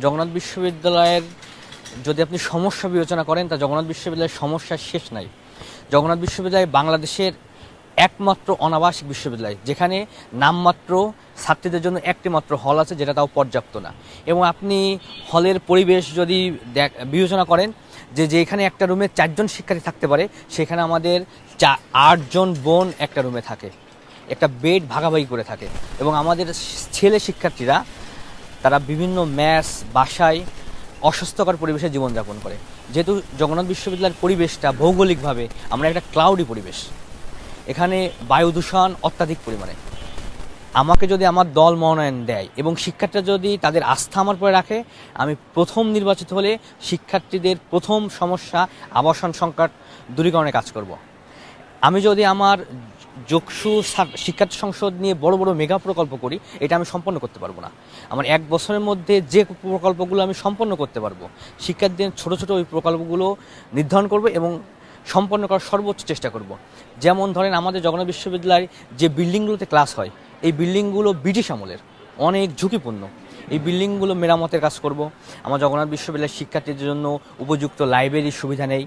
জগন্নাথ বিশ্ববিদ্যালয়ের যদি আপনি সমস্যা বিবেচনা করেন, তা জগন্নাথ বিশ্ববিদ্যালয়ের সমস্যার শেষ নাই। জগন্নাথ বিশ্ববিদ্যালয় বাংলাদেশের একমাত্র অনাবাসিক বিশ্ববিদ্যালয় যেখানে নামমাত্র ছাত্রীদের জন্য একটি মাত্র হল আছে, যেটা তাও পর্যাপ্ত না। এবং আপনি হলের পরিবেশ যদি বিবেচনা করেন, যেখানে একটা রুমে 4 জন শিক্ষার্থী থাকতে পারে, সেখানে আমাদের 8 জন বোন একটা রুমে থাকে, একটা বেড ভাগাভাগি করে থাকে। এবং আমাদের ছেলে শিক্ষার্থীরা তারা বিভিন্ন মেস বাসায় অস্বাস্থ্যকর পরিবেশে জীবনযাপন করে। যেহেতু জগন্নাথ বিশ্ববিদ্যালয়ের পরিবেশটা ভৌগোলিকভাবে আমরা একটা ক্লাউডি পরিবেশ, এখানে বায়ু দূষণ অত্যাধিক পরিমাণে। আমাকে যদি আমার দল মনোনয়ন দেয় এবং শিক্ষার্থীরা যদি তাদের আস্থা আমার উপরে রাখে, আমি প্রথম নির্বাচিত হলে শিক্ষার্থীদের প্রথম সমস্যা আবাসন সংকট দূরীকরণে কাজ করব। আমি যদি আমার যোগসু শিক্ষার্থী সংসদ নিয়ে বড় বড় মেগা প্রকল্প করি, এটা আমি সম্পন্ন করতে পারবো না। আমার 1 বছরের মধ্যে যে প্রকল্পগুলো আমি সম্পন্ন করতে পারবো, শিক্ষার্থীদের ছোট ছোট ওই প্রকল্পগুলো নির্ধারণ করব এবং সম্পন্ন করার সর্বোচ্চ চেষ্টা করব। যেমন ধরেন, আমাদের জগন্নাথ বিশ্ববিদ্যালয় যে বিল্ডিংগুলোতে ক্লাস হয়, এই বিল্ডিংগুলো ব্রিটিশ আমলের, অনেক ঝুঁকিপূর্ণ। এই বিল্ডিংগুলো মেরামতের কাজ করব। আমার জগন্নাথ বিশ্ববিদ্যালয়ের শিক্ষার্থীদের জন্য উপযুক্ত লাইব্রেরির সুবিধা নেই,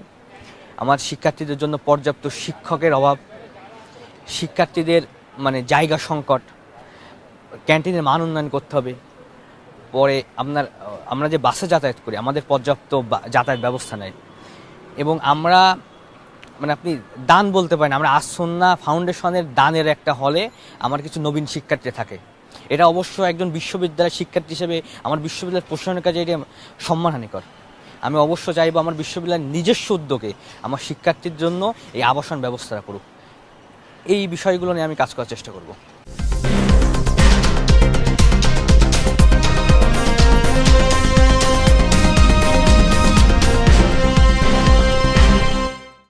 আমার শিক্ষার্থীদের জন্য পর্যাপ্ত শিক্ষকের অভাব, শিক্ষার্থীদের জায়গা সংকট, ক্যান্টিনের মান উন্নয়ন করতে হবে। পরে আমরা যে বাসে যাতায়াত করি, আমাদের পর্যাপ্ত যাতায়াত ব্যবস্থা নেই। এবং আমরা আপনি দান বলতে পারেন, আমরা আসন্না ফাউন্ডেশনের দানের একটা হলে আমার কিছু নবীন শিক্ষার্থী থাকে। এটা অবশ্য একজন বিশ্ববিদ্যালয়ের শিক্ষার্থী হিসেবে আমার বিশ্ববিদ্যালয়ের প্রশাসনের কাছে এটা সম্মানহানিকর। আমি অবশ্য চাইবো আমার বিশ্ববিদ্যালয়ের নিজস্ব উদ্যোগে আমার শিক্ষার্থীর জন্য এই আবাসন ব্যবস্থা করুক। এই বিষয়গুলো নিয়ে আমি কাজ করার চেষ্টা করব।